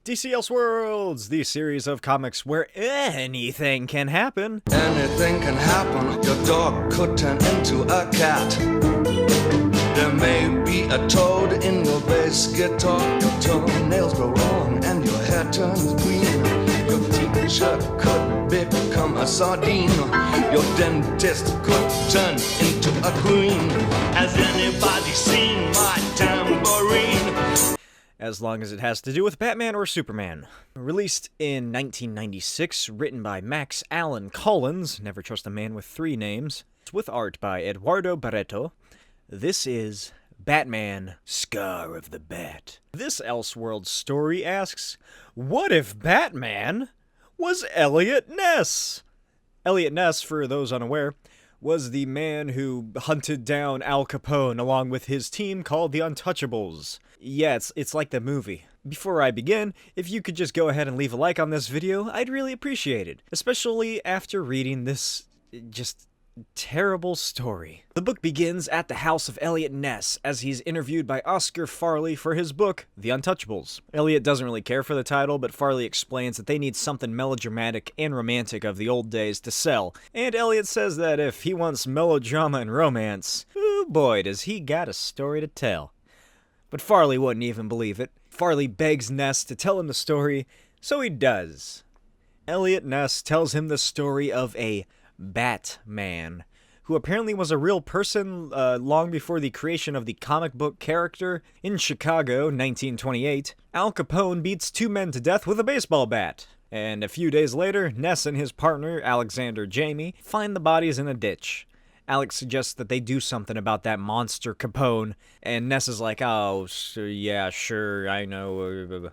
DC Elseworlds, the series of comics where anything can happen. Anything can happen. Your dog could turn into a cat. There may be a toad in your bass guitar. Your toenails grow long and your hair turns green. Your t-shirt could become a sardine. Your dentist could turn into a queen. Has anybody seen my tambourine? As long as it has to do with Batman or Superman. Released in 1996, written by Max Allan Collins, never trust a man with three names, with art by Eduardo Barreto. This is Batman, Scar of the Bat. This Elseworlds story asks, what if Batman was Eliot Ness? Eliot Ness, for those unaware, was the man who hunted down Al Capone along with his team called the Untouchables. Yeah, it's like the movie. Before I begin, if you could just go ahead and leave a like on this video, I'd really appreciate it. Especially after reading this just terrible story. The book begins at the house of Eliot Ness as he's interviewed by Oscar Farley for his book, The Untouchables. Eliot doesn't really care for the title, but Farley explains that they need something melodramatic and romantic of the old days to sell, and Eliot says that if he wants melodrama and romance, oh boy, does he got a story to tell. But Farley wouldn't even believe it. Farley begs Ness to tell him the story, so he does. Eliot Ness tells him the story of a Batman, who apparently was a real person long before the creation of the comic book character. In Chicago, 1928, Al Capone beats two men to death with a baseball bat. And a few days later, Ness and his partner, Alexander Jamie, find the bodies in a ditch. Alex suggests that they do something about that monster Capone, and Ness is like, oh, yeah, sure, I know.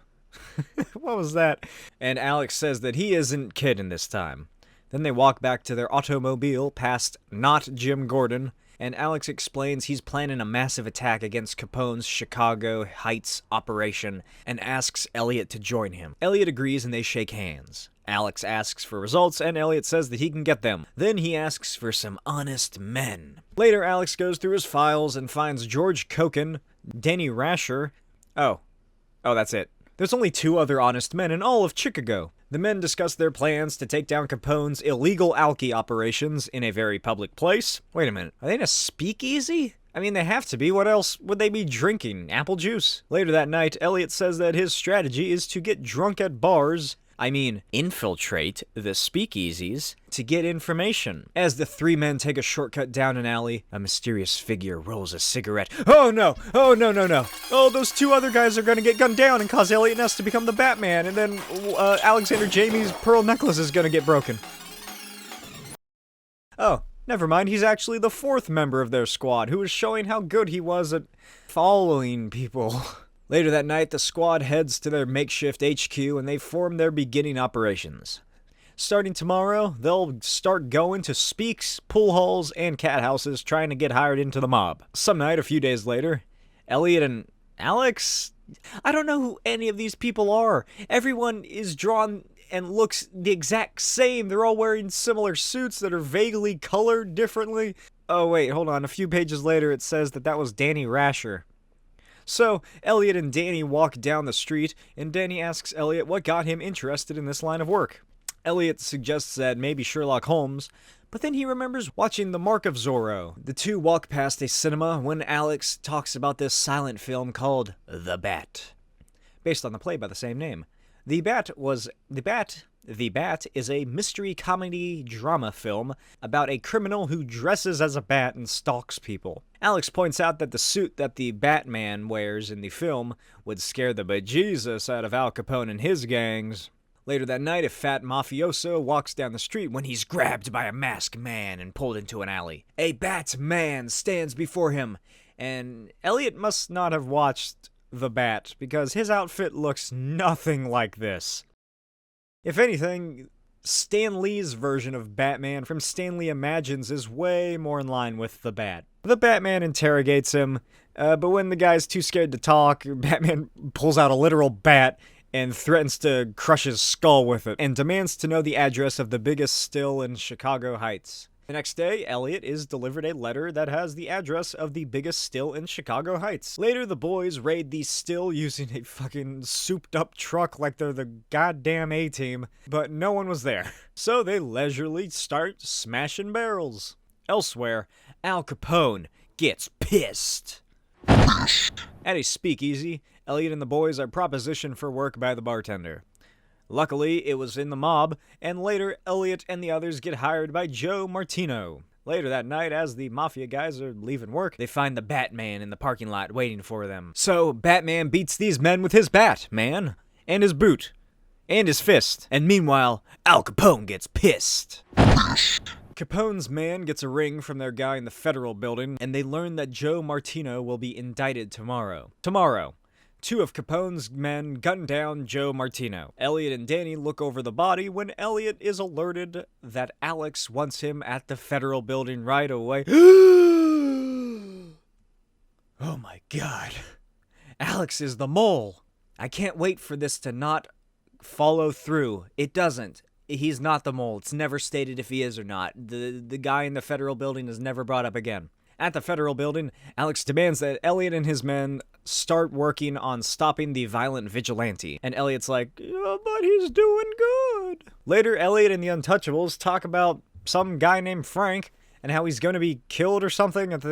What was that? And Alex says that he isn't kidding this time. Then they walk back to their automobile past not Jim Gordon, and Alex explains he's planning a massive attack against Capone's Chicago Heights operation and asks Eliot to join him. Eliot agrees and they shake hands. Alex asks for results and Eliot says that he can get them. Then he asks for some honest men. Later, Alex goes through his files and finds George Cokin, Danny Rasher. Oh, that's it. There's only two other honest men in all of Chicago. The men discuss their plans to take down Capone's illegal alky operations in a very public place. Wait a minute, are they in a speakeasy? I mean, they have to be. What else would they be drinking? Apple juice? Later that night, Eliot says that his strategy is to get drunk at bars. Infiltrate the speakeasies to get information. As the three men take a shortcut down an alley, a mysterious figure rolls a cigarette. Oh no! Oh no, no, no! Oh, those two other guys are gonna get gunned down and cause Eliot Ness to become the Batman, and then Alexander Jamie's pearl necklace is gonna get broken. Oh, never mind, he's actually the fourth member of their squad, who is showing how good he was at following people. Later that night, the squad heads to their makeshift HQ and they form their beginning operations. Starting tomorrow, they'll start going to speaks, pool halls, and cat houses trying to get hired into the mob. Some night, a few days later, Eliot and Alex? I don't know who any of these people are. Everyone is drawn and looks the exact same. They're all wearing similar suits that are vaguely colored differently. Oh wait, hold on. A few pages later, it says that was Danny Rasher. So, Eliot and Danny walk down the street, and Danny asks Eliot what got him interested in this line of work. Eliot suggests that maybe Sherlock Holmes, but then he remembers watching The Mark of Zorro. The two walk past a cinema when Alex talks about this silent film called The Bat, based on the play by the same name. The Bat is a mystery comedy drama film about a criminal who dresses as a bat and stalks people. Alex points out that the suit that the Batman wears in the film would scare the bejesus out of Al Capone and his gangs. Later that night, a fat mafioso walks down the street when he's grabbed by a masked man and pulled into an alley. A Batman stands before him, and Eliot must not have watched The Bat because his outfit looks nothing like this. If anything, Stan Lee's version of Batman from Stan Lee Imagines is way more in line with the Bat. The Batman interrogates him, but when the guy's too scared to talk, Batman pulls out a literal bat and threatens to crush his skull with it, and demands to know the address of the biggest still in Chicago Heights. The next day, Elliot is delivered a letter that has the address of the biggest still in Chicago Heights. Later, the boys raid the still using a fucking souped-up truck like they're the goddamn A-team, but no one was there. So they leisurely start smashing barrels. Elsewhere, Al Capone gets pissed. At a speakeasy, Elliot and the boys are propositioned for work by the bartender. Luckily, it was in the mob, and later, Elliot and the others get hired by Joe Martino. Later that night, as the mafia guys are leaving work, they find the Batman in the parking lot waiting for them. So, Batman beats these men with his bat, man, and his boot, and his fist. And meanwhile, Al Capone gets pissed. Capone's man gets a ring from their guy in the Federal Building, and they learn that Joe Martino will be indicted tomorrow. Two of Capone's men gun down Joe Martino. Elliot and Danny look over the body when Elliot is alerted that Alex wants him at the Federal Building right away. Oh my god. Alex is the mole. I can't wait for this to not follow through. It doesn't. He's not the mole. It's never stated if he is or not. The guy in the Federal Building is never brought up again. At the Federal Building, Alex demands that Elliot and his men start working on stopping the violent vigilante. And Elliot's like, oh, but he's doing good. Later, Elliot and the Untouchables talk about some guy named Frank and how he's going to be killed or something, and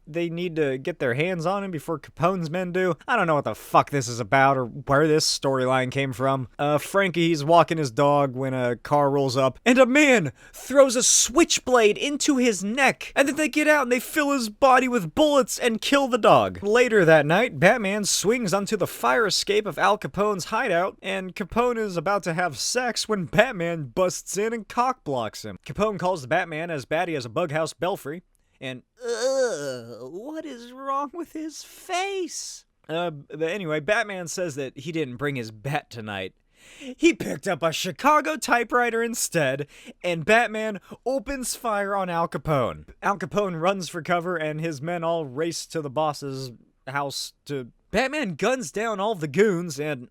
they need to get their hands on him before Capone's men do. I don't know what the fuck this is about or where this storyline came from. Frankie's walking his dog when a car rolls up, and a man throws a switchblade into his neck. And then they get out and they fill his body with bullets and kill the dog. Later that night, Batman swings onto the fire escape of Al Capone's hideout, and Capone is about to have sex when Batman busts in and cockblocks him. Capone calls the Batman as batty as a bughouse belfry, and, what is wrong with his face? Anyway, Batman says that he didn't bring his bat tonight. He picked up a Chicago typewriter instead, and Batman opens fire on Al Capone. Al Capone runs for cover, and his men all race to the boss's house to... Batman guns down all the goons, and...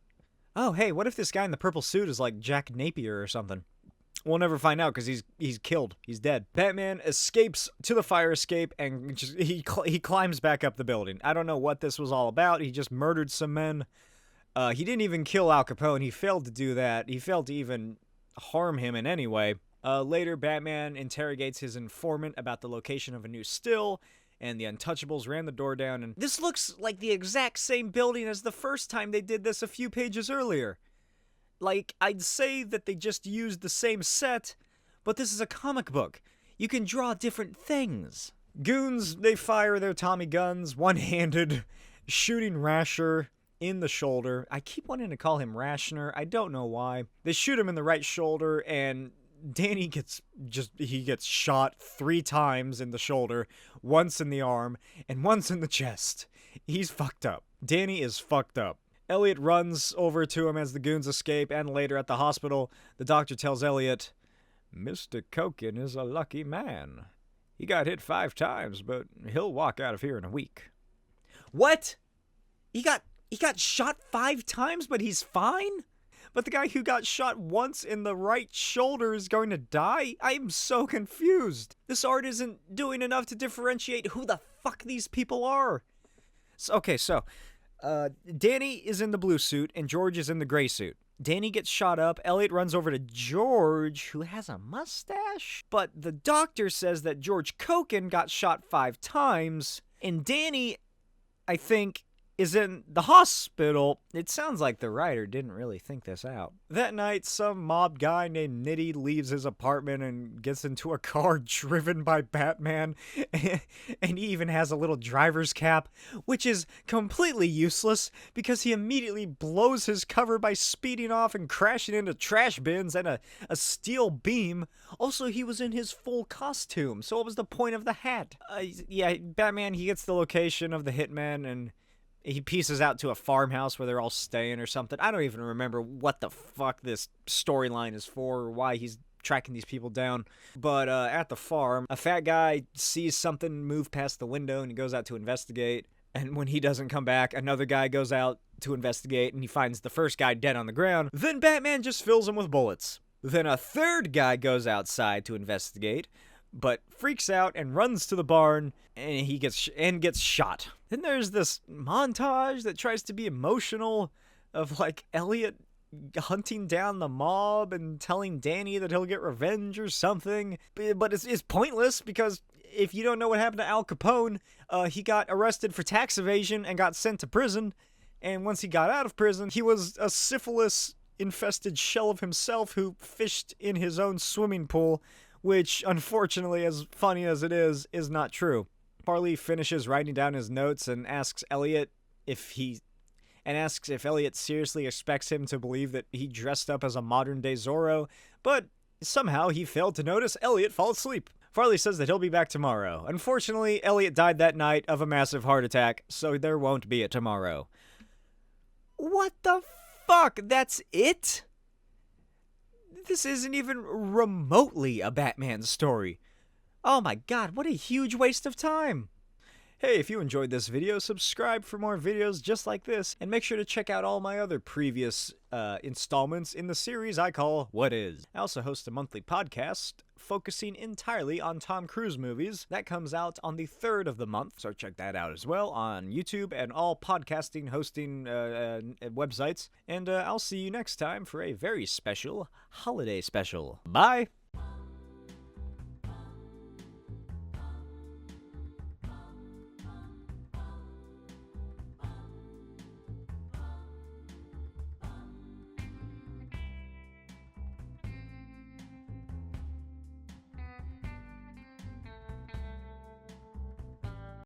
Oh, hey, what if this guy in the purple suit is like Jack Napier or something? We'll never find out because he's killed. He's dead. Batman escapes to the fire escape and he climbs back up the building. I don't know what this was all about. He just murdered some men. He didn't even kill Al Capone. He failed to do that. He failed to even harm him in any way. Later, Batman interrogates his informant about the location of a new still, and the Untouchables ran the door down. And this looks like the exact same building as the first time they did this a few pages earlier. Like, I'd say that they just used the same set, but this is a comic book. You can draw different things. Goons, they fire their Tommy guns, one-handed, shooting Rasher in the shoulder. I keep wanting to call him Rashner. I don't know why. They shoot him in the right shoulder, and Danny gets shot 3 times in the shoulder, once in the arm, and once in the chest. He's fucked up. Danny is fucked up. Elliot runs over to him as the goons escape, and later at the hospital, the doctor tells Elliot, Mr. Cokin is a lucky man. He got hit 5 times, but he'll walk out of here in a week. What? He got shot 5 times, but he's fine? But the guy who got shot once in the right shoulder is going to die? I'm so confused. This art isn't doing enough to differentiate who the fuck these people are. So, Danny is in the blue suit, and George is in the gray suit. Danny gets shot up. Elliot runs over to George, who has a mustache. But the doctor says that George Cokin got shot 5 times, and Danny, I think, is in the hospital. It sounds like the writer didn't really think this out. That night, some mob guy named Nitty leaves his apartment and gets into a car driven by Batman, and he even has a little driver's cap, which is completely useless because he immediately blows his cover by speeding off and crashing into trash bins and a steel beam. Also, he was in his full costume, so what was the point of the hat? Yeah, Batman, he gets the location of the hitman, and he pieces out to a farmhouse where they're all staying or something. I don't even remember what the fuck this storyline is for or why he's tracking these people down. But at the farm, a fat guy sees something move past the window and he goes out to investigate. And when he doesn't come back, another guy goes out to investigate and he finds the first guy dead on the ground. Then Batman just fills him with bullets. Then a third guy goes outside to investigate. but freaks out and runs to the barn, and he gets shot. Then there's this montage that tries to be emotional of like Elliot hunting down the mob and telling Danny that he'll get revenge or something, but it's pointless because if you don't know what happened to Al Capone, he got arrested for tax evasion and got sent to prison, and once he got out of prison, he was a syphilis-infested shell of himself who fished in his own swimming pool, which, unfortunately, as funny as it is not true. Farley finishes writing down his notes and asks if Elliot seriously expects him to believe that he dressed up as a modern-day Zorro, but somehow he failed to notice Elliot fall asleep. Farley says that he'll be back tomorrow. Unfortunately, Elliot died that night of a massive heart attack, so there won't be a tomorrow. What the fuck? That's it? This isn't even remotely a Batman story. Oh my god, what a huge waste of time. Hey, if you enjoyed this video, subscribe for more videos just like this, and make sure to check out all my other previous installments in the series I call What Is. I also host a monthly podcast focusing entirely on Tom Cruise movies. That comes out on the 3rd of the month, so check that out as well on YouTube and all podcasting hosting websites. And I'll see you next time for a very special holiday special. Bye!